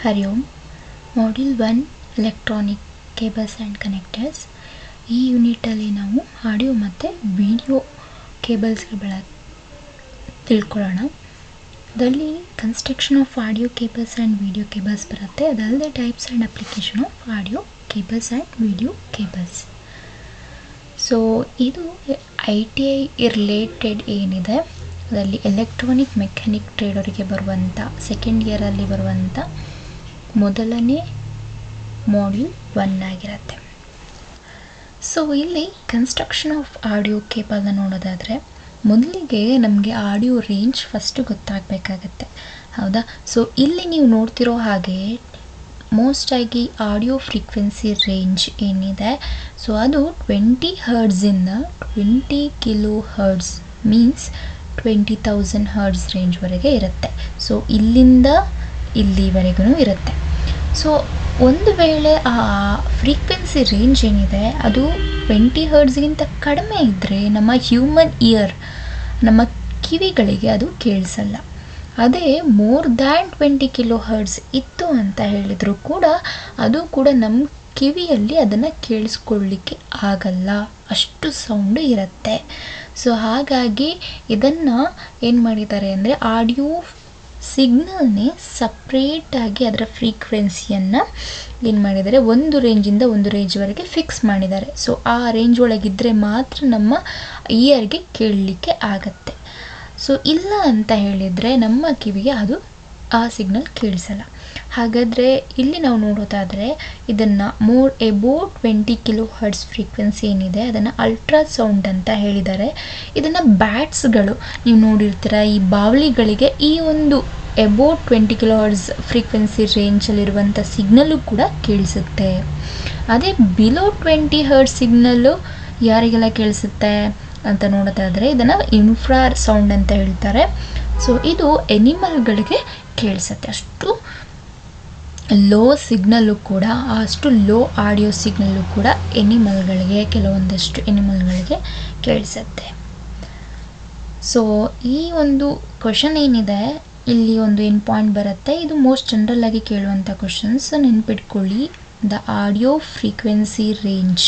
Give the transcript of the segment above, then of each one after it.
Hari Om. Module 1 electronic cables and connectors. ಈ ಯೂನಿಟಲ್ಲಿ ನಾವು audio ಮತ್ತು ವಿಡಿಯೋ ಕೇಬಲ್ಸ್ಗಳ ತಿಳ್ಕೊಳ್ಳೋಣ. ಅದರಲ್ಲಿ construction of audio cables and video cables ಬರುತ್ತೆ. ಅದಲ್ಲದೆ types and application of audio cables and video cables. So ಇದು ITI related ಏನಿದೆ ಅದರಲ್ಲಿ ಎಲೆಕ್ಟ್ರಾನಿಕ್ ಮೆಕ್ಯಾನಿಕ್ ಟ್ರೇಡರಿಗೆ ಬರುವಂಥ ಸೆಕೆಂಡ್ ಇಯರಲ್ಲಿ ಬರುವಂಥ ಮೊದಲನೇ ಮಾಡ್ಯೂಲ್ 1 ಆಗಿರುತ್ತೆ. ಸೊ ಇಲ್ಲಿ ಕನ್ಸ್ಟ್ರಕ್ಷನ್ ಆಫ್ ಆಡಿಯೋ ಕೇಬಲ್ನ ನೋಡೋದಾದರೆ ಮೊದಲಿಗೆ ನಮಗೆ ಆಡಿಯೋ ರೇಂಜ್ ಫಸ್ಟು ಗೊತ್ತಾಗಬೇಕಾಗತ್ತೆ, ಹೌದಾ? ಸೊ ಇಲ್ಲಿ ನೀವು ನೋಡ್ತಿರೋ ಹಾಗೆ ಮೋಸ್ಟಾಗಿ ಆಡಿಯೋ ಫ್ರೀಕ್ವೆನ್ಸಿ ರೇಂಜ್ ಏನಿದೆ, ಸೊ ಅದು 20 ಹರ್ಡ್ಸಿಂದ 20 ಕಿಲೋ ಹರ್ಡ್ಸ್ ಮೀನ್ಸ್ 20,000 ಹರ್ಡ್ಸ್ ರೇಂಜ್ವರೆಗೆ ಇರುತ್ತೆ. ಸೊ ಇಲ್ಲಿಂದ ಇಲ್ಲಿವರೆಗೂ ಇರುತ್ತೆ. ಸೊ ಒಂದು ವೇಳೆ ಆ ಫ್ರೀಕ್ವೆನ್ಸಿ ರೇಂಜ್ ಏನಿದೆ ಅದು 20 ಹರ್ಡ್ಸ್ಗಿಂತ ಕಡಿಮೆ ಇದ್ದರೆ ನಮ್ಮ ಹ್ಯೂಮನ್ ಇಯರ್, ನಮ್ಮ ಕಿವಿಗಳಿಗೆ ಅದು ಕೇಳಿಸಲ್ಲ. ಅದೇ ಮೋರ್ ದ್ಯಾನ್ 20 ಕಿಲೋ ಹರ್ಡ್ಸ್ ಇತ್ತು ಅಂತ ಹೇಳಿದರೂ ಕೂಡ ಅದು ಕೂಡ ನಮ್ಮ ಕಿವಿಯಲ್ಲಿ ಅದನ್ನು ಕೇಳಿಸ್ಕೊಳ್ಳಿಕ್ಕೆ ಆಗಲ್ಲ, ಅಷ್ಟು ಸೌಂಡು ಇರುತ್ತೆ. ಸೊ ಹಾಗಾಗಿ ಇದನ್ನು ಏನು ಮಾಡಿದ್ದಾರೆ ಅಂದರೆ ಆಡಿಯೋ ಸಿಗ್ನಲ್ನೇ ಸಪ್ರೇಟಾಗಿ ಅದರ ಫ್ರೀಕ್ವೆನ್ಸಿಯನ್ನು ಏನು ಮಾಡಿದ್ದಾರೆ, ಒಂದು ರೇಂಜಿಂದ ಒಂದು ರೇಂಜ್ವರೆಗೆ ಫಿಕ್ಸ್ ಮಾಡಿದ್ದಾರೆ. ಸೊ ಆ ರೇಂಜ್ ಒಳಗಿದ್ದರೆ ಮಾತ್ರ ನಮ್ಮ ಇಯರ್ಗೆ ಕೇಳಲಿಕ್ಕೆ ಆಗತ್ತೆ. ಸೊ ಇಲ್ಲ ಅಂತ ಹೇಳಿದರೆ ನಮ್ಮ ಕಿವಿಗೆ ಅದು ಆ ಸಿಗ್ನಲ್ ಕೇಳಿಸಲ್ಲ. ಹಾಗಾದರೆ ಇಲ್ಲಿ ನಾವು ನೋಡೋದಾದರೆ ಇದನ್ನು ಅಬೌಟ್ 20 ಕಿಲೋ ಹರ್ಡ್ಸ್ ಫ್ರೀಕ್ವೆನ್ಸಿ ಏನಿದೆ ಅದನ್ನು ಅಲ್ಟ್ರಾಸೌಂಡ್ ಅಂತ ಹೇಳಿದ್ದಾರೆ. ಇದನ್ನು ಬ್ಯಾಟ್ಸ್ಗಳು ನೀವು ನೋಡಿರ್ತೀರ, ಈ ಬಾವಲಿಗಳಿಗೆ ಈ ಒಂದು ಅಬೌಟ್ 20 ಕಿಲೋ ಹರ್ಡ್ಸ್ ಫ್ರೀಕ್ವೆನ್ಸಿ ರೇಂಜಲ್ಲಿರುವಂಥ ಸಿಗ್ನಲ್ಲು ಕೂಡ ಕೇಳಿಸುತ್ತೆ. ಅದೇ ಬಿಲೋ 20 ಹರ್ಡ್ಸ್ ಸಿಗ್ನಲ್ಲು ಯಾರಿಗೆಲ್ಲ ಕೇಳಿಸುತ್ತೆ ಅಂತ ನೋಡೋದಾದರೆ ಇದನ್ನು ಇನ್ಫ್ರಾ ಸೌಂಡ್ ಅಂತ ಹೇಳ್ತಾರೆ. ಸೊ ಇದು ಎನಿಮಲ್ಗಳಿಗೆ ಕೇಳಿಸುತ್ತೆ. ಅಷ್ಟು ಲೋ ಸಿಗ್ನಲ್ಲು ಕೂಡ, ಅಷ್ಟು ಲೋ ಆಡಿಯೋ ಸಿಗ್ನಲ್ಲು ಕೂಡ ಎನಿಮಲ್ಗಳಿಗೆ, ಕೆಲವೊಂದಷ್ಟು ಎನಿಮಲ್ಗಳಿಗೆ ಕೇಳಿಸುತ್ತೆ. ಸೊ ಈ ಒಂದು ಕ್ವಶನ್ ಏನಿದೆ ಇಲ್ಲಿ ಒಂದು ಏನು ಪಾಯಿಂಟ್ ಬರುತ್ತೆ, ಇದು ಮೋಸ್ಟ್ ಜನರಲ್ ಆಗಿ ಕೇಳುವಂಥ ಕ್ವಶನ್ಸ್. ನೆನ್ಪಿಟ್ಕೊಳ್ಳಿ, the audio frequency range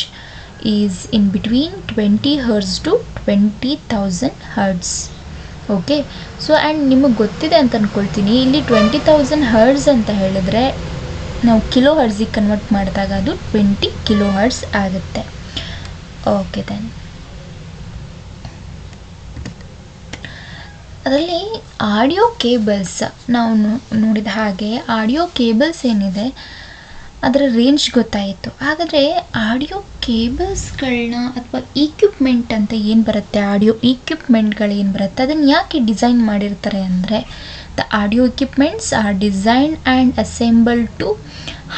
is in between 20 hertz to 20,000 hertz. Okay. So and ನಿಮಗೆ ಗೊತ್ತಿದೆ ಅಂತ ಅಂದ್ಕೊಳ್ತೀನಿ, ಇಲ್ಲಿ 20,000 ಹರ್ಡ್ಸ್ ಅಂತ ಹೇಳಿದ್ರೆ ನಾವು ಕಿಲೋ ಹರ್ಡ್ಸಿಗೆ ಕನ್ವರ್ಟ್ ಮಾಡಿದಾಗ ಅದು 20 ಕಿಲೋ ಹರ್ಡ್ಸ್ ಆಗುತ್ತೆ. ಓಕೆ ದೆನ್ ಅದರಲ್ಲಿ ಆಡಿಯೋ ಕೇಬಲ್ಸ್ ನಾವು ನೋಡಿದ ಹಾಗೆ ಆಡಿಯೋ ಕೇಬಲ್ಸ್ ಏನಿದೆ ಅದರ ರೇಂಜ್ ಗೊತ್ತಾಯಿತು. ಹಾಗಾದರೆ ಆಡಿಯೋ ಕೇಬಲ್ಸ್ಗಳನ್ನ ಅಥವಾ ಈಕ್ವಿಪ್ಮೆಂಟ್ ಅಂತ ಏನು ಬರುತ್ತೆ, ಆಡಿಯೋ ಈಕ್ವಿಪ್ಮೆಂಟ್ಗಳು ಏನು ಬರುತ್ತೆ ಅದನ್ನು ಯಾಕೆ ಡಿಸೈನ್ ಮಾಡಿರ್ತಾರೆ ಅಂದರೆ, the audio equipments are design and assemble to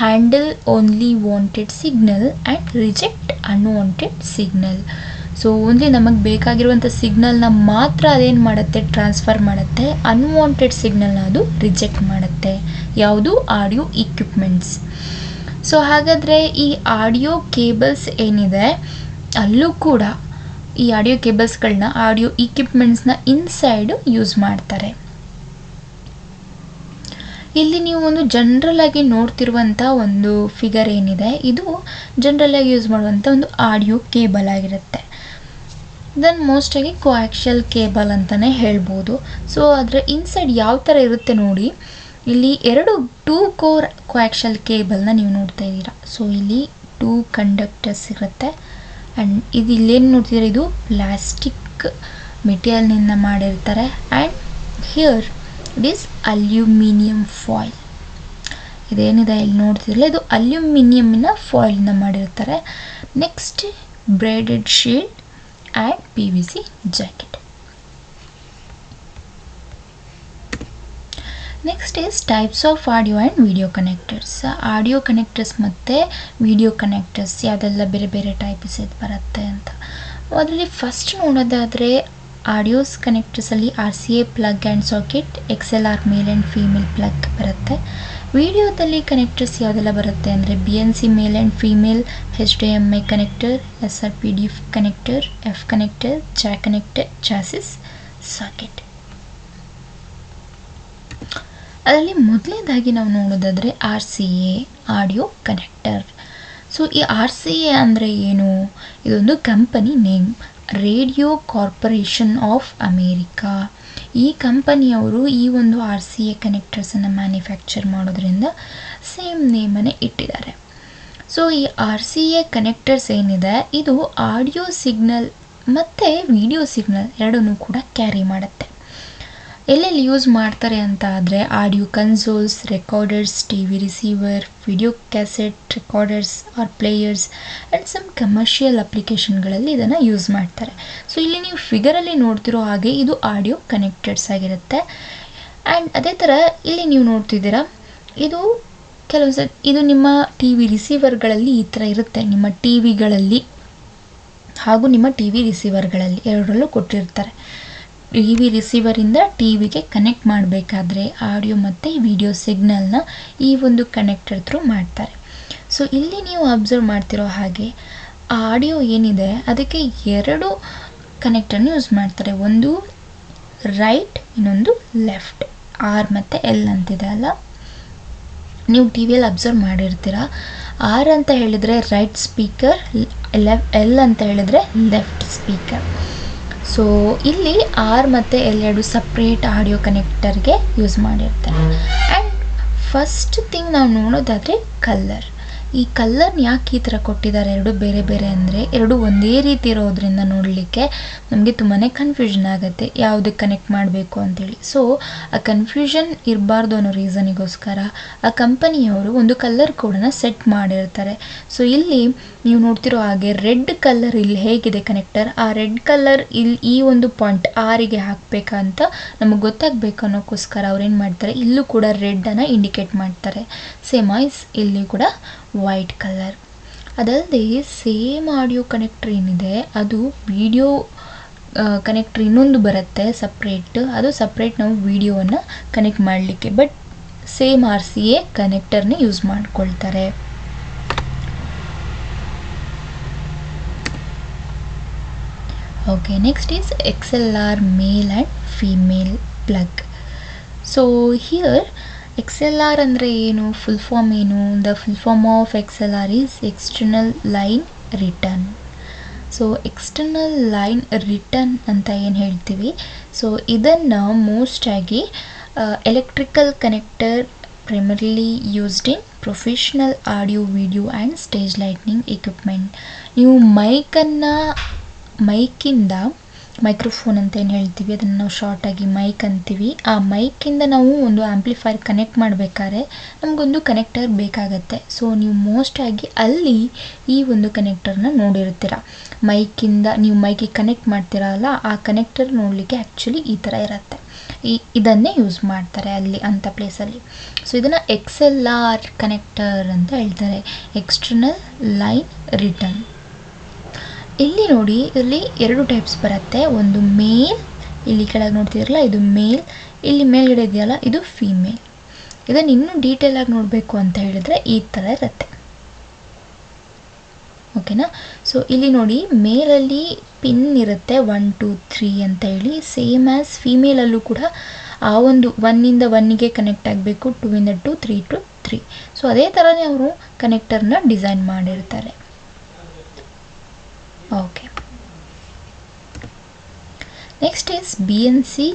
handle only wanted signal and reject unwanted signal. So only ನಮಗೆ ಬೇಕಾಗಿರುವಂಥ ಸಿಗ್ನಲ್ನ ಮಾತ್ರ ಅದೇನು ಮಾಡುತ್ತೆ, ಟ್ರಾನ್ಸ್ಫರ್ ಮಾಡುತ್ತೆ. ಅನ್ವಾಂಟೆಡ್ ಸಿಗ್ನಲ್ನ ಅದು ರಿಜೆಕ್ಟ್ ಮಾಡುತ್ತೆ. ಯಾವುದು? Audio equipments. ಸೊ ಹಾಗಾದರೆ ಈ ಆಡಿಯೋ ಕೇಬಲ್ಸ್ ಏನಿದೆ ಅಲ್ಲೂ ಕೂಡ ಈ ಆಡಿಯೋ ಕೇಬಲ್ಸ್ಗಳನ್ನ ಆಡಿಯೋ ಈಕ್ವಿಪ್ಮೆಂಟ್ಸ್ನ ಇನ್ಸೈಡು ಯೂಸ್ ಮಾಡ್ತಾರೆ. ಇಲ್ಲಿ ನೀವು ಒಂದು ಜನರಲ್ ಆಗಿ ನೋಡ್ತಿರುವಂಥ ಒಂದು ಫಿಗರ್ ಏನಿದೆ ಇದು ಜನರಲ್ ಆಗಿ ಯೂಸ್ ಮಾಡುವಂಥ ಒಂದು ಆಡಿಯೋ ಕೇಬಲ್ ಆಗಿರುತ್ತೆ. ದೆನ್ ಮೋಸ್ಟಾಗಿ ಕೋಆಕ್ಸಿಯಲ್ ಕೇಬಲ್ ಅಂತಲೇ ಹೇಳ್ಬೋದು. ಸೊ ಅದರ ಇನ್ಸೈಡ್ ಯಾವ ಥರ ಇರುತ್ತೆ ನೋಡಿ, ಇಲ್ಲಿ 2 ಕೋರ್ ಕೋಆಕ್ಸಿಯಲ್ ಕೇಬಲ್ನ ನೀವು ನೋಡ್ತಾ ಇದ್ದೀರಾ. ಸೊ ಇಲ್ಲಿ 2 ಕಂಡಕ್ಟರ್ಸ್ ಇರುತ್ತೆ ಆ್ಯಂಡ್ ಇದು ಇಲ್ಲೇನು ನೋಡ್ತಿದ್ದೀರಾ, ಇದು ಪ್ಲಾಸ್ಟಿಕ್ ಮೆಟೀರಿಯಲ್ನಿಂದ ಮಾಡಿರ್ತಾರೆ. And here it is aluminium foil. ಇದೇನಿದೆ ಇಲ್ಲಿ ನೋಡ್ತಿದ್ರಲ್ಲ ಇದು ಅಲ್ಯೂಮಿನಿಯಮಿನ ಫಾಯಿಲ್ನ ಮಾಡಿರ್ತಾರೆ. Next braided shield and PVC jacket. Next is types of audio and video connectors. Audio connectors ಮತ್ತು ವಿಡಿಯೋ ಕನೆಕ್ಟರ್ಸ್ ಯಾವುದೆಲ್ಲ ಬೇರೆ ಬೇರೆ ಟೈಪ್ಸ್ ಇದು ಬರುತ್ತೆ ಅಂತ. ಅದರಲ್ಲಿ ಫಸ್ಟ್ ನೋಡೋದಾದರೆ ಆಡಿಯೋಸ್ ಕನೆಕ್ಟರ್ಸಲ್ಲಿ RCA plug and socket, XLR male and female plug ಬರುತ್ತೆ. ವಿಡಿಯೋದಲ್ಲಿ ಕನೆಕ್ಟರ್ಸ್ ಯಾವುದೆಲ್ಲ ಬರುತ್ತೆ ಅಂದರೆ BNC male and female, HDMI connector, SRPD connector, F connector, jack connector, chassis, socket. ಅದರಲ್ಲಿ ಮೊದಲನೇದಾಗಿ ನಾವು ನೋಡೋದಾದರೆ RCA ಆಡಿಯೋ ಕನೆಕ್ಟರ್. ಸೊ ಈ RCA ಅಂದರೆ ಏನು? ಇದೊಂದು company name, radio corporation of America. ಈ ಕಂಪನಿಯವರು ಈ ಒಂದು RCA ಕನೆಕ್ಟರ್ಸನ್ನು ಮ್ಯಾನುಫ್ಯಾಕ್ಚರ್ ಮಾಡೋದ್ರಿಂದ ಸೇಮ್ ನೇಮನ್ನೇ ಇಟ್ಟಿದ್ದಾರೆ. ಸೊ ಈ RCA ಕನೆಕ್ಟರ್ಸ್ ಏನಿದೆ ಇದು ಆಡಿಯೋ ಸಿಗ್ನಲ್ ಮತ್ತು ವಿಡಿಯೋ ಸಿಗ್ನಲ್ ಎರಡನ್ನೂ ಕೂಡ ಕ್ಯಾರಿ ಮಾಡುತ್ತೆ. ಎಲ್ಲೆಲ್ಲಿ ಯೂಸ್ ಮಾಡ್ತಾರೆ ಅಂತ ಆದರೆ audio consoles, recorders, TV receiver, video cassette recorders or players and some commercial ಅಪ್ಲಿಕೇಶನ್ಗಳಲ್ಲಿ ಇದನ್ನು ಯೂಸ್ ಮಾಡ್ತಾರೆ. ಸೊ ಇಲ್ಲಿ ನೀವು ಫಿಗರಲ್ಲಿ ನೋಡ್ತಿರೋ ಹಾಗೆ ಇದು ಆಡಿಯೋ ಕನೆಕ್ಟರ್ಸ್ ಆಗಿರುತ್ತೆ. ಆ್ಯಂಡ್ ಅದೇ ಥರ ಇಲ್ಲಿ ನೀವು ನೋಡ್ತಿದ್ದೀರಾ, ಇದು ಕೆಲವೊಂದು ಇದು ನಿಮ್ಮ TV ರಿಸೀವರ್ಗಳಲ್ಲಿ ಈ ಥರ ಇರುತ್ತೆ. ನಿಮ್ಮ TVಗಳಲ್ಲಿ ಹಾಗೂ ನಿಮ್ಮ TV ರಿಸೀವರ್ಗಳಲ್ಲಿ ಎರಡರಲ್ಲೂ ಕೊಟ್ಟಿರ್ತಾರೆ. TV ರಿಸೀವರಿಂದ TVಗೆ ಕನೆಕ್ಟ್ ಮಾಡಬೇಕಾದ್ರೆ ಆಡಿಯೋ ಮತ್ತು ವಿಡಿಯೋ ಸಿಗ್ನಲ್ನ ಈ ಒಂದು ಕನೆಕ್ಟರ್ ಥ್ರೂ ಮಾಡ್ತಾರೆ. ಸೊ ಇಲ್ಲಿ ನೀವು ಅಬ್ಸರ್ವ್ ಮಾಡ್ತಿರೋ ಹಾಗೆ ಆಡಿಯೋ ಏನಿದೆ ಅದಕ್ಕೆ ಎರಡು ಕನೆಕ್ಟರ್ನ ಯೂಸ್ ಮಾಡ್ತಾರೆ. ಒಂದು ರೈಟ್, ಇನ್ನೊಂದು ಲೆಫ್ಟ್. R ಮತ್ತು L ಅಂತಿದೆ ಅಲ್ಲ, ನೀವು TVಯಲ್ಲಿ ಅಬ್ಸರ್ವ್ ಮಾಡಿರ್ತೀರ. R ಅಂತ ಹೇಳಿದರೆ ರೈಟ್ ಸ್ಪೀಕರ್, L ಅಂತ ಹೇಳಿದರೆ ಲೆಫ್ಟ್ ಸ್ಪೀಕರ್. ಸೊ ಇಲ್ಲಿ R ಮತ್ತು L ಎರಡು ಸಪ್ರೇಟ್ ಆಡಿಯೋ ಕನೆಕ್ಟರ್ಗೆ ಯೂಸ್ ಮಾಡಿರ್ತಾರೆ. ಆ್ಯಂಡ್ ಫಸ್ಟ್ ಥಿಂಗ್ ನಾವು ನೋಡೋದಾದರೆ ಕಲರ್. ಈ ಕಲರ್ನ ಯಾಕೆ ಈ ಥರ ಕೊಟ್ಟಿದ್ದಾರೆ ಎರಡು ಬೇರೆ ಬೇರೆ ಅಂದರೆ, ಎರಡು ಒಂದೇ ರೀತಿ ಇರೋದ್ರಿಂದ ನೋಡಲಿಕ್ಕೆ ನಮಗೆ ತುಂಬಾ ಕನ್ಫ್ಯೂಷನ್ ಆಗುತ್ತೆ ಯಾವುದಕ್ಕೆ ಕನೆಕ್ಟ್ ಮಾಡಬೇಕು ಅಂತೇಳಿ. ಸೊ ಆ ಕನ್ಫ್ಯೂಷನ್ ಇರಬಾರ್ದು ಅನ್ನೋ ರೀಸನಿಗೋಸ್ಕರ ಆ ಕಂಪನಿಯವರು ಒಂದು ಕಲರ್ ಕೋಡನ್ನು ಸೆಟ್ ಮಾಡಿರ್ತಾರೆ. ಸೊ ಇಲ್ಲಿ ನೀವು ನೋಡ್ತಿರೋ ಹಾಗೆ ರೆಡ್ ಕಲರ್ ಇಲ್ಲಿ ಹೇಗಿದೆ ಕನೆಕ್ಟರ್, ಆ ರೆಡ್ ಕಲರ್ ಇಲ್ಲಿ ಈ ಒಂದು ಪಾಯಿಂಟ್ ಆರಿಗೆ ಹಾಕಬೇಕಂತ ನಮಗೆ ಗೊತ್ತಾಗಬೇಕು ಅನ್ನೋಕ್ಕೋಸ್ಕರ ಅವ್ರು ಏನು ಮಾಡ್ತಾರೆ, ಇಲ್ಲೂ ಕೂಡ ರೆಡ್ಡನ್ನು ಇಂಡಿಕೇಟ್ ಮಾಡ್ತಾರೆ. ಸೇಮ್ ಆಯ್ಸ್ ಇಲ್ಲಿ ಕೂಡ ವೈಟ್ ಕಲರ್. ಅದಲ್ಲದೆ ಸೇಮ್ ಆಡಿಯೋ ಕನೆಕ್ಟರ್ ಏನಿದೆ ಅದು ವಿಡಿಯೋ ಕನೆಕ್ಟರ್ ಇನ್ನೊಂದು ಬರುತ್ತೆ ಸಪ್ರೇಟ್, ಅದು ಸಪ್ರೇಟ್ ನಾವು ವಿಡಿಯೋವನ್ನು ಕನೆಕ್ಟ್ ಮಾಡಲಿಕ್ಕೆ, ಬಟ್ ಸೇಮ್ RCA ಕನೆಕ್ಟರ್ನೇ ಯೂಸ್ ಮಾಡ್ಕೊಳ್ತಾರೆ. Okay, next is XLR male and female plug. So here XLR ಅಂದರೆ ಏನು, ಫುಲ್ ಫಾರ್ಮ್ ಏನು? The full form of XLR is external line return. So external line return ಅಂತ ಏನು ಹೇಳ್ತೀವಿ, so ಇದನ್ನು ಮೋಸ್ಟಾಗಿ electrical connector primarily used in professional audio, video and stage lighting equipment. ನೀವು ಮೈಕಿಂದ microphone ಅಂತ ಏನು ಹೇಳ್ತೀವಿ ಅದನ್ನು ನಾವು ಶಾರ್ಟಾಗಿ ಮೈಕ್ ಅಂತೀವಿ. ಆ ಮೈಕಿಂದ ನಾವು ಒಂದು ಆ್ಯಂಪ್ಲಿಫೈರ್ ಕನೆಕ್ಟ್ ಮಾಡಬೇಕಾದ್ರೆ ನಮಗೊಂದು ಕನೆಕ್ಟರ್ ಬೇಕಾಗತ್ತೆ. ಸೊ ನೀವು ಮೋಸ್ಟಾಗಿ ಅಲ್ಲಿ ಈ ಒಂದು ಕನೆಕ್ಟರ್ನ ನೋಡಿರ್ತೀರ. ಮೈಕಿಂದ ನೀವು ಮೈಕಿಗೆ ಕನೆಕ್ಟ್ ಮಾಡ್ತೀರಲ್ಲ, ಆ ಕನೆಕ್ಟರ್ ನೋಡಲಿಕ್ಕೆ ಆ್ಯಕ್ಚುಲಿ ಈ ಥರ ಇರುತ್ತೆ. ಇದನ್ನೇ ಯೂಸ್ ಮಾಡ್ತಾರೆ ಅಲ್ಲಿ ಅಂಥ ಪ್ಲೇಸಲ್ಲಿ. ಸೊ ಇದನ್ನು XLR ಕನೆಕ್ಟರ್ ಅಂತ ಹೇಳ್ತಾರೆ, ಎಕ್ಸ್ಟರ್ನಲ್ ಲೈನ್ ರಿಟರ್ನ್. ಇಲ್ಲಿ ನೋಡಿ, ಇಲ್ಲಿ ಎರಡು ಟೈಪ್ಸ್ ಬರುತ್ತೆ. ಒಂದು ಮೇಲ್, ಇಲ್ಲಿ ಕೆಳಗೆ ನೋಡ್ತಿದ್ರಲ್ಲ ಇದು ಮೇಲ್, ಇಲ್ಲಿ ಮೇಲ್ಗಡೆ ಇದೆಯಲ್ಲ ಇದು ಫೀಮೇಲ್. ಇದನ್ನು ಇನ್ನೂ ಡೀಟೇಲಾಗಿ ನೋಡಬೇಕು ಅಂತ ಹೇಳಿದರೆ ಈ ಥರ ಇರುತ್ತೆ. ಓಕೆನಾ? ಸೊ ಇಲ್ಲಿ ನೋಡಿ, ಮೇಲಲ್ಲಿ ಪಿನ್ ಇರುತ್ತೆ 1 2 3 ಅಂತ ಹೇಳಿ, ಸೇಮ್ ಆ್ಯಸ್ ಫೀಮೇಲಲ್ಲೂ ಕೂಡ ಆ ಒಂದು 1ಇಂದ 1ಗೆ ಕನೆಕ್ಟ್ ಆಗಬೇಕು, 2ಇಂದ 2, 3 to 3. ಸೊ ಅದೇ ಥರನೇ ಅವರು ಕನೆಕ್ಟರ್ನ ಡಿಸೈನ್ ಮಾಡಿರ್ತಾರೆ. Okay, next is BNC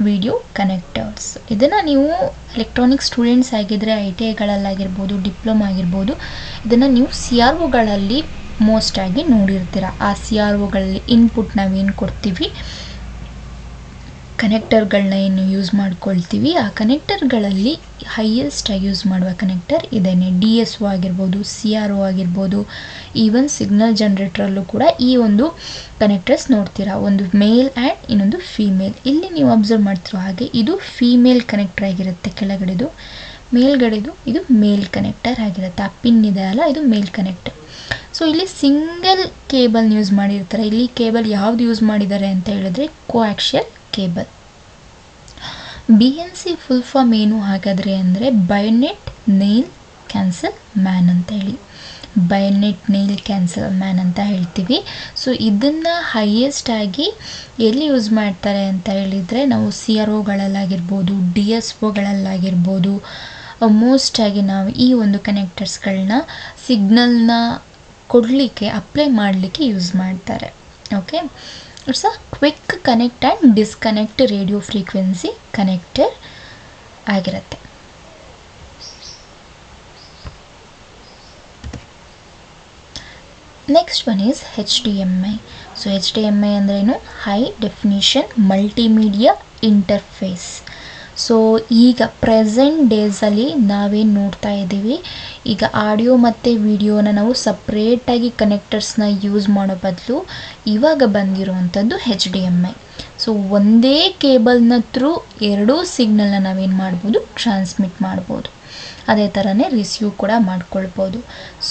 video connectors. ಇದನ್ನು ನೀವು ಎಲೆಕ್ಟ್ರಾನಿಕ್ ಸ್ಟೂಡೆಂಟ್ಸ್ ಆಗಿದ್ದರೆ ITIಗಳಲ್ಲಾಗಿರ್ಬೋದು, ಡಿಪ್ಲೊಮಾ ಆಗಿರ್ಬೋದು, ಇದನ್ನು ನೀವು CROಗಳಲ್ಲಿ ಮೋಸ್ಟಾಗಿ ನೋಡಿರ್ತೀರ. ಆ CROಗಳಲ್ಲಿ ಇನ್ಪುಟ್ ನಾವೇನು ಕೊಡ್ತೀವಿ, ಕನೆಕ್ಟರ್ಗಳನ್ನ ಏನು ಯೂಸ್ ಮಾಡ್ಕೊಳ್ತೀವಿ, ಆ ಕನೆಕ್ಟರ್ಗಳಲ್ಲಿ ಹೈಯೆಸ್ಟಾಗಿ ಯೂಸ್ ಮಾಡುವ ಕನೆಕ್ಟರ್ ಇದೇನೆ. DSO ಆಗಿರ್ಬೋದು, CRO ಆಗಿರ್ಬೋದು, ಈವನ್ ಸಿಗ್ನಲ್ ಜನರೇಟ್ರಲ್ಲೂ ಕೂಡ ಈ ಒಂದು ಕನೆಕ್ಟರ್ಸ್ ನೋಡ್ತೀರಾ. ಒಂದು ಮೇಲ್ ಆ್ಯಂಡ್ ಇನ್ನೊಂದು ಫೀಮೇಲ್. ಇಲ್ಲಿ ನೀವು ಅಬ್ಸರ್ವ್ ಮಾಡ್ತಿರೋ ಹಾಗೆ ಇದು ಫೀಮೇಲ್ ಕನೆಕ್ಟರ್ ಆಗಿರುತ್ತೆ ಕೆಳಗಡೆದು, ಮೇಲ್ಗಡೆದು ಇದು ಮೇಲ್ ಕನೆಕ್ಟರ್ ಆಗಿರುತ್ತೆ. ಆ ಪಿನ್ ಇದೆ ಅಲ್ಲ, ಇದು ಮೇಲ್ ಕನೆಕ್ಟರ್. ಸೊ ಇಲ್ಲಿ ಸಿಂಗಲ್ ಕೇಬಲ್ ಯೂಸ್ ಮಾಡಿರ್ತಾರೆ. ಇಲ್ಲಿ ಕೇಬಲ್ ಯಾವ್ದು ಯೂಸ್ ಮಾಡಿದ್ದಾರೆ ಅಂತ ಹೇಳಿದ್ರೆ ಕೋಆಕ್ಸಿಯಲ್ ಕೇಬಲ್. BNC ಫುಲ್ ಫಾರ್ಮ್ ಏನು ಹಾಗಾದರೆ ಅಂದರೆ ಬಯೋನೆಟ್ ನೇಲ್ ಕ್ಯಾನ್ಸಲ್ ಮ್ಯಾನ್ ಅಂತ ಹೇಳಿ. ಬೈನೆಟ್ ನೇಲ್ ಕ್ಯಾನ್ಸಲ್ ಮ್ಯಾನ್ ಅಂತ ಹೇಳ್ತೀವಿ. ಸೊ ಇದನ್ನು ಹೈಯೆಸ್ಟ್ ಆಗಿ ಎಲ್ಲಿ ಯೂಸ್ ಮಾಡ್ತಾರೆ ಅಂತ ಹೇಳಿದರೆ ನಾವು CROಗಳಲ್ಲಾಗಿರ್ಬೋದು, DSOಗಳಲ್ಲಾಗಿರ್ಬೋದು ಮೋಸ್ಟಾಗಿ ನಾವು ಈ ಒಂದು ಕನೆಕ್ಟರ್ಸ್ಗಳನ್ನ ಸಿಗ್ನಲ್ನ ಕೊಡಲಿಕ್ಕೆ ಅಪ್ಲೈ ಮಾಡಲಿಕ್ಕೆ ಯೂಸ್ ಮಾಡ್ತಾರೆ. Okay, it's a quick connect and disconnect radio frequency connector ಆಗಿರುತ್ತೆ. Next one is HDMI. So HDMI ಅಂದ್ರೇನು? High definition multimedia interface. So ಈಗ ಪ್ರೆಸೆಂಟ್ ಡೇಸಲ್ಲಿ ನಾವೇನು ನೋಡ್ತಾ ಇದ್ದೀವಿ, ಈಗ ಆಡಿಯೋ ಮತ್ತು ವಿಡಿಯೋನ ನಾವು ಸಪ್ರೇಟಾಗಿ ಕನೆಕ್ಟರ್ಸ್ನ ಯೂಸ್ ಮಾಡೋ ಬದಲು ಇವಾಗ ಬಂದಿರುವಂಥದ್ದು HDMI. ಸೊ ಒಂದೇ ಕೇಬಲ್ನ ಥ್ರೂ ಎರಡೂ ಸಿಗ್ನಲ್ನ ನಾವೇನು ಮಾಡ್ಬೋದು, ಟ್ರಾನ್ಸ್ಮಿಟ್ ಮಾಡ್ಬೋದು. ಅದೇ ಥರನೇ ರಿಸೀವ್ ಕೂಡ ಮಾಡ್ಕೊಳ್ಬೋದು.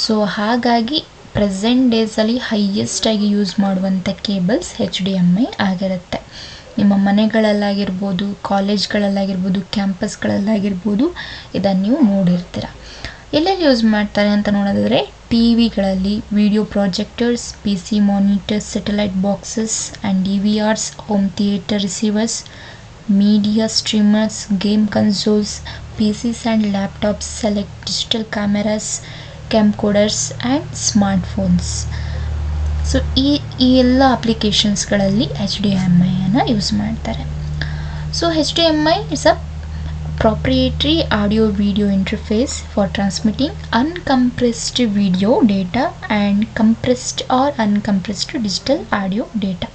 ಸೊ ಹಾಗಾಗಿ ಪ್ರೆಸೆಂಟ್ ಡೇಸಲ್ಲಿ ಹೈಯೆಸ್ಟಾಗಿ ಯೂಸ್ ಮಾಡುವಂಥ ಕೇಬಲ್ಸ್ HDMI ಆಗಿರುತ್ತೆ. ನಿಮ್ಮ ಮನೆಗಳಲ್ಲಾಗಿರ್ಬೋದು, ಕಾಲೇಜ್ಗಳಲ್ಲಾಗಿರ್ಬೋದು, ಕ್ಯಾಂಪಸ್ಗಳಲ್ಲಾಗಿರ್ಬೋದು ಇದನ್ನು ನೀವು ನೋಡಿರ್ತೀರ. ಎಲ್ಲೆಲ್ಲಿ ಯೂಸ್ ಮಾಡ್ತಾರೆ ಅಂತ ನೋಡೋದಾದರೆ ಟಿವಿಗಳಲ್ಲಿ, video projectors, PC monitors, satellite boxes and DVRs, home theatre receivers, media streamers, game consoles, PCs and laptops, select digital cameras, camcorders and smartphones. So ಈ ಎಲ್ಲ ಅಪ್ಲಿಕೇಶನ್ಸ್ಗಳಲ್ಲಿ HDMIಯನ್ನು ಯೂಸ್ ಮಾಡ್ತಾರೆ. So HDMI is a proprietary audio video interface for transmitting uncompressed video data and compressed or uncompressed digital audio data.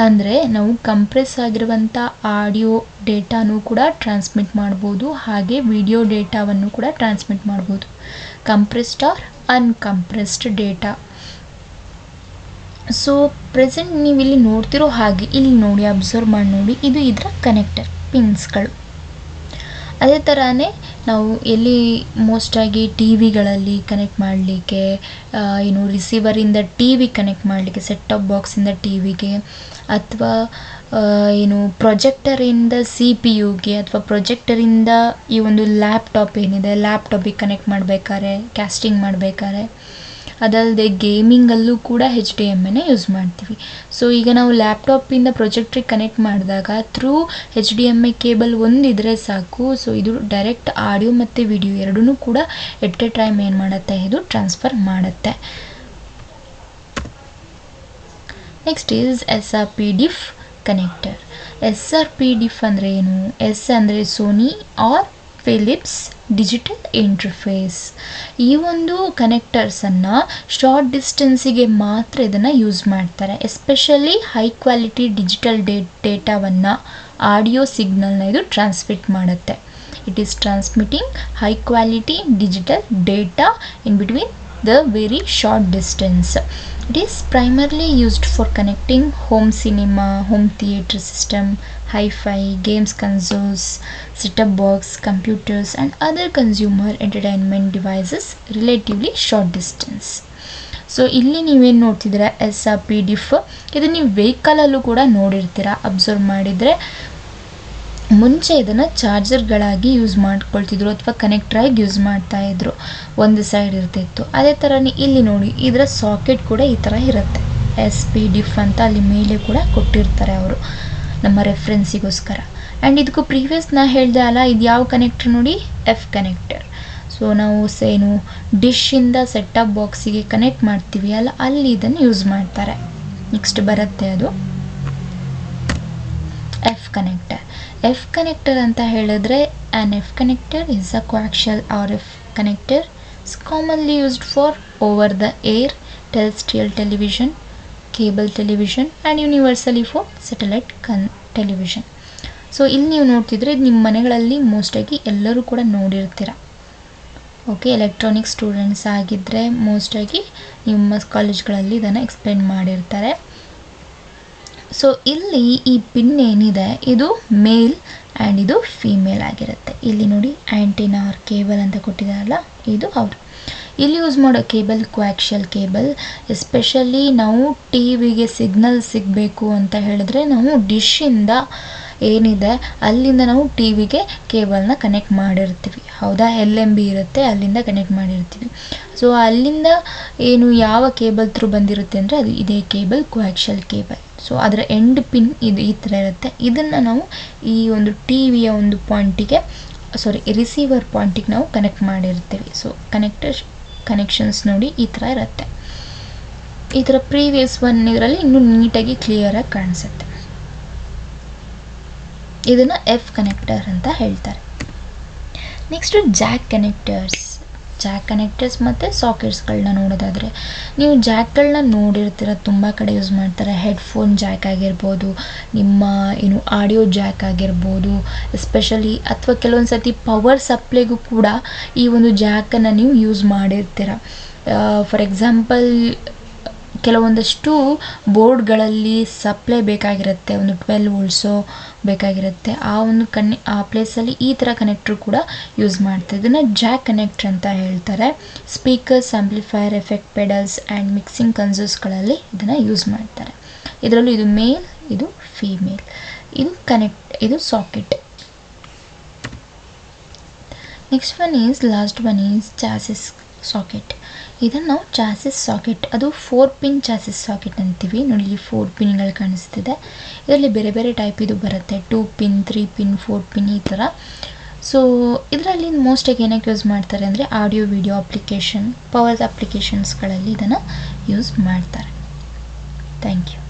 ಅಂದರೆ ನಾವು compress ಆಗಿರುವಂಥ audio ಡೇಟಾನು ಕೂಡ transmit ಮಾಡ್ಬೋದು, ಹಾಗೆ ವಿಡಿಯೋ ಡೇಟಾವನ್ನು ಕೂಡ ಟ್ರಾನ್ಸ್ಮಿಟ್ ಮಾಡ್ಬೋದು. ಕಂಪ್ರೆಸ್ಡ್ ಆರ್ ಅನ್ಕಂಪ್ರೆಸ್ಡ್ ಡೇಟಾ. ಸೊ ಪ್ರೆಸೆಂಟ್ ನೀವು ಇಲ್ಲಿ ನೋಡ್ತಿರೋ ಹಾಗೆ ಇಲ್ಲಿ ನೋಡಿ, ಅಬ್ಸರ್ವ್ ಮಾಡಿ ನೋಡಿ, ಇದು ಇದರ ಕನೆಕ್ಟರ್ ಪಿನ್ಸ್ಗಳು. ಅದೇ ಥರನೇ ನಾವು ಎಲ್ಲಿ ಮೋಸ್ಟಾಗಿ ಟಿವಿಗಳಲ್ಲಿ ಕನೆಕ್ಟ್ ಮಾಡಲಿಕ್ಕೆ, ರಿಸೀವರಿಂದ TV ಕನೆಕ್ಟ್ ಮಾಡಲಿಕ್ಕೆ, ಸೆಟ್ ಟಾಪ್ ಬಾಕ್ಸಿಂದ TVಗೆ, ಅಥವಾ ಪ್ರೊಜೆಕ್ಟರಿಂದ CPU-ಗೆ, ಅಥವಾ ಪ್ರೊಜೆಕ್ಟರಿಂದ ಈ ಒಂದು ಲ್ಯಾಪ್ಟಾಪ್ ಏನಿದೆ ಲ್ಯಾಪ್ಟಾಪಿಗೆ ಕನೆಕ್ಟ್ ಮಾಡಬೇಕಾದ್ರೆ, ಕ್ಯಾಸ್ಟಿಂಗ್ ಮಾಡಬೇಕಾದ್ರೆ, ಅದಲ್ಲದೆ ಗೇಮಿಂಗಲ್ಲೂ ಕೂಡ HDMIನ ಯೂಸ್ ಮಾಡ್ತೀವಿ. ಸೊ ಈಗ ನಾವು ಲ್ಯಾಪ್ಟಾಪಿಂದ ಪ್ರೊಜೆಕ್ಟ್ರಿಗೆ ಕನೆಕ್ಟ್ ಮಾಡಿದಾಗ ಥ್ರೂ HDMI ಕೇಬಲ್ ಒಂದಿದ್ರೆ ಸಾಕು. ಸೊ ಇದು ಡೈರೆಕ್ಟ್ ಆಡಿಯೋ ಮತ್ತು ವಿಡಿಯೋ ಎರಡೂ ಕೂಡ ಎಟ್ ಎ ಟೈಮ್ ಏನು ಮಾಡುತ್ತೆ, ಇದು ಟ್ರಾನ್ಸ್ಫರ್ ಮಾಡುತ್ತೆ. Next is SRP-DIF connector. SRP-DIF ಅಂದರೆ ಏನು? S ಅಂದರೆ Sony or Philips digital interface. ಈ ಒಂದು ಕನೆಕ್ಟರ್ಸನ್ನು ಶಾರ್ಟ್ ಡಿಸ್ಟೆನ್ಸಿಗೆ ಮಾತ್ರ ಇದನ್ನು ಯೂಸ್ ಮಾಡ್ತಾರೆ. ಎಸ್ಪೆಷಲಿ ಹೈ ಕ್ವಾಲಿಟಿ ಡಿಜಿಟಲ್ ಡೇಟಾವನ್ನು, ಆಡಿಯೋ ಸಿಗ್ನಲ್ನ ಇದು ಟ್ರಾನ್ಸ್ಮಿಟ್ ಮಾಡುತ್ತೆ. It is transmitting high quality digital data in between the very short distance. It is primarily used for connecting home cinema, home theater system, hi-fi, games consoles, set-top box, computers and other consumer entertainment devices relatively short distance. So ಇಲ್ಲಿ ನೀವೇನು ನೋಡ್ತಿದ್ದೀರಾ, SRP-DIF. ಇದು ನೀವು ವೆಹಿಕಲಲ್ಲೂ ಕೂಡ ನೋಡಿರ್ತೀರಾ, observe ಮಾಡಿದರೆ. ಮುಂಚೆ ಇದನ್ನು ಚಾರ್ಜರ್ಗಳಾಗಿ ಯೂಸ್ ಮಾಡ್ಕೊಳ್ತಿದ್ರು ಅಥವಾ ಕನೆಕ್ಟ್ರಾಗಿ ಯೂಸ್ ಮಾಡ್ತಾಯಿದ್ರು, ಒಂದು ಸೈಡ್ ಇರ್ತಿತ್ತು. ಅದೇ ಥರನೇ ಇಲ್ಲಿ ನೋಡಿ, ಇದರ ಸಾಕೆಟ್ ಕೂಡ ಈ ಥರ ಇರುತ್ತೆ. SP-DIF ಅಂತ ಅಲ್ಲಿ ಮೇಲೆ ಕೂಡ ಕೊಟ್ಟಿರ್ತಾರೆ ಅವರು ನಮ್ಮ ರೆಫರೆನ್ಸಿಗೋಸ್ಕರ. ಆ್ಯಂಡ್ ಇದಕ್ಕೂ ಪ್ರೀವಿಯಸ್ ನಾ ಹೇಳಿದೆ ಅಲ್ಲ, ಇದು ಯಾವ ಕನೆಕ್ಟರ್ ನೋಡಿ, F ಕನೆಕ್ಟರ್. ಸೊ ನಾವು ಡಿಶ್ಶಿಂದ ಸೆಟ್ ಟಾಪ್ ಬಾಕ್ಸಿಗೆ ಕನೆಕ್ಟ್ ಮಾಡ್ತೀವಿ ಅಲ್ಲ, ಅಲ್ಲಿ ಇದನ್ನು ಯೂಸ್ ಮಾಡ್ತಾರೆ. ನೆಕ್ಸ್ಟ್ ಬರುತ್ತೆ ಅದು F ಕನೆಕ್ಟರ್. F ಕನೆಕ್ಟರ್ ಅಂತ ಹೇಳಿದ್ರೆ, an F connector is a coaxial RF connector. It's commonly used for over the air terrestrial television, cable television and universally for satellite television. So ಇಲ್ಲಿ ನೀವು ನೋಡ್ತಿದ್ರೆ ಇದು ನಿಮ್ಮ ಮನೆಗಳಲ್ಲಿ ಮೋಸ್ಟಾಗಿ ಎಲ್ಲರೂ ಕೂಡ ನೋಡಿರ್ತೀರ. ಓಕೆ, ಎಲೆಕ್ಟ್ರಾನಿಕ್ ಸ್ಟೂಡೆಂಟ್ಸ್ ಆಗಿದ್ದರೆ ಮೋಸ್ಟಾಗಿ ನಿಮ್ಮ ಕಾಲೇಜ್ಗಳಲ್ಲಿ ಇದನ್ನು ಎಕ್ಸ್ಪ್ಲೇನ್ ಮಾಡಿರ್ತಾರೆ. ಸೊ ಇಲ್ಲಿ ಈ ಪಿನ್ ಏನಿದೆ ಇದು ಮೇಲ್ ಆ್ಯಂಡ್ ಇದು ಫೀಮೇಲ್ ಆಗಿರುತ್ತೆ. ಇಲ್ಲಿ ನೋಡಿ ಆ್ಯಂಟಿನಾ ಆರ್ ಕೇಬಲ್ ಅಂತ ಕೊಟ್ಟಿದ್ದಾರಲ್ಲ, ಇದು ಅವರು ಇಲ್ಲಿ ಯೂಸ್ ಮಾಡೋ ಕೇಬಲ್ ಕೋಆಕ್ಸಿಯಲ್ ಕೇಬಲ್. ಎಸ್ಪೆಷಲಿ ನಾವು TVಗೆ ಸಿಗ್ನಲ್ ಸಿಗಬೇಕು ಅಂತ ಹೇಳಿದ್ರೆ ನಾವು ಡಿಶ್ಶಿಂದ ಏನಿದೆ ಅಲ್ಲಿಂದ ನಾವು TVಗೆ ಕೇಬಲ್ನ ಕನೆಕ್ಟ್ ಮಾಡಿರ್ತೀವಿ. ಹೌದಾ, LMB ಇರುತ್ತೆ, ಅಲ್ಲಿಂದ ಕನೆಕ್ಟ್ ಮಾಡಿರ್ತೀವಿ. ಸೊ ಅಲ್ಲಿಂದ ಏನು ಯಾವ ಕೇಬಲ್ ಥ್ರೂ ಬಂದಿರುತ್ತೆ ಅಂದರೆ ಅದು ಇದೇ ಕೇಬಲ್, ಕೋಆಕ್ಸಿಯಲ್ ಕೇಬಲ್. ಸೊ ಅದರ ಎಂಡ್ ಪಿನ್ ಇದು ಈ ಥರ ಇರುತ್ತೆ. ಇದನ್ನು ನಾವು ಈ ಒಂದು ಟಿವಿಯ ಒಂದು ಪಾಯಿಂಟಿಗೆ ರಿಸೀವರ್ ಪಾಯಿಂಟಿಗೆ ನಾವು ಕನೆಕ್ಟ್ ಮಾಡಿರ್ತೀವಿ. ಸೊ ಕನೆಕ್ಷನ್ಸ್ ನೋಡಿ ಈ ಥರ ಇರುತ್ತೆ. ಈ ಥರ ಪ್ರೀವಿಯಸ್ ಒನ್ ಇದರಲ್ಲಿ ಇನ್ನೂ ನೀಟಾಗಿ ಕ್ಲಿಯರಾಗಿ ಕಾಣಿಸುತ್ತೆ. ಇದನ್ನು F ಕನೆಕ್ಟರ್ ಅಂತ ಹೇಳ್ತಾರೆ. ನೆಕ್ಸ್ಟು ಜಾಕ್ ಕನೆಕ್ಟರ್ಸ್ ಮತ್ತು ಸಾಕೆಟ್ಸ್ಗಳನ್ನ ನೋಡೋದಾದರೆ, ನೀವು ಜಾಕ್ಗಳನ್ನ ನೋಡಿರ್ತೀರ, ತುಂಬ ಕಡೆ ಯೂಸ್ ಮಾಡ್ತಾರೆ. ಹೆಡ್ಫೋನ್ ಜಾಕ್ ಆಗಿರ್ಬೋದು, ನಿಮ್ಮ ಆಡಿಯೋ ಜಾಕ್ ಆಗಿರ್ಬೋದು ಎಸ್ಪೆಷಲಿ, ಅಥವಾ ಕೆಲವೊಂದು ಸರ್ತಿ ಪವರ್ ಸಪ್ಲೈಗೂ ಕೂಡ ಈ ಒಂದು ಜಾಕನ್ನು ನೀವು ಯೂಸ್ ಮಾಡಿರ್ತೀರ. ಫಾರ್ ಎಕ್ಸಾಂಪಲ್, ಕೆಲವೊಂದಷ್ಟು ಬೋರ್ಡ್ಗಳಲ್ಲಿ ಸಪ್ಲೈ ಬೇಕಾಗಿರುತ್ತೆ, ಒಂದು 12 ವೋಲ್ಟ್ಸು ಬೇಕಾಗಿರುತ್ತೆ. ಆ ಪ್ಲೇಸಲ್ಲಿ ಈ ಥರ ಕನೆಕ್ಟ್ರು ಕೂಡ ಯೂಸ್ ಮಾಡ್ತಾರೆ. ಇದನ್ನು ಜಾಕ್ ಕನೆಕ್ಟ್ರ್ ಅಂತ ಹೇಳ್ತಾರೆ. Speakers, amplifier, effect pedals and mixing ಕನ್ಸೋಲ್ಸ್ಗಳಲ್ಲಿ ಇದನ್ನು ಯೂಸ್ ಮಾಡ್ತಾರೆ. ಇದರಲ್ಲೂ ಇದು ಮೇಲ್, ಇದು ಫೀಮೇಲ್. ಇದು socket. Last one is chassis socket. ಇದನ್ನು ನಾವು ಚಾಸಿಸ್ ಸಾಕೆಟ್, ಅದು 4 ಪಿನ್ ಚಾಸಿಸ್ ಸಾಕೆಟ್ ಅಂತೀವಿ. ನೋಡಿ, ಇಲ್ಲಿ 4 ಪಿನ್ಗಳು ಕಾಣಿಸ್ತಿದೆ. ಇದರಲ್ಲಿ ಬೇರೆ ಬೇರೆ ಟೈಪ್ ಇದು ಬರುತ್ತೆ, 2 ಪಿನ್, 3 ಪಿನ್, 4 ಪಿನ್ ಈ ಥರ. ಸೊ ಇದರಲ್ಲಿ ಮೋಸ್ಟಾಗಿ ಏನಕ್ಕೆ ಯೂಸ್ ಮಾಡ್ತಾರೆ ಅಂದರೆ ಆಡಿಯೋ ವಿಡಿಯೋ ಅಪ್ಲಿಕೇಶನ್, ಪವರ್ ಅಪ್ಲಿಕೇಶನ್ಸ್ಗಳಲ್ಲಿ ಇದನ್ನು ಯೂಸ್ ಮಾಡ್ತಾರೆ. Thank you.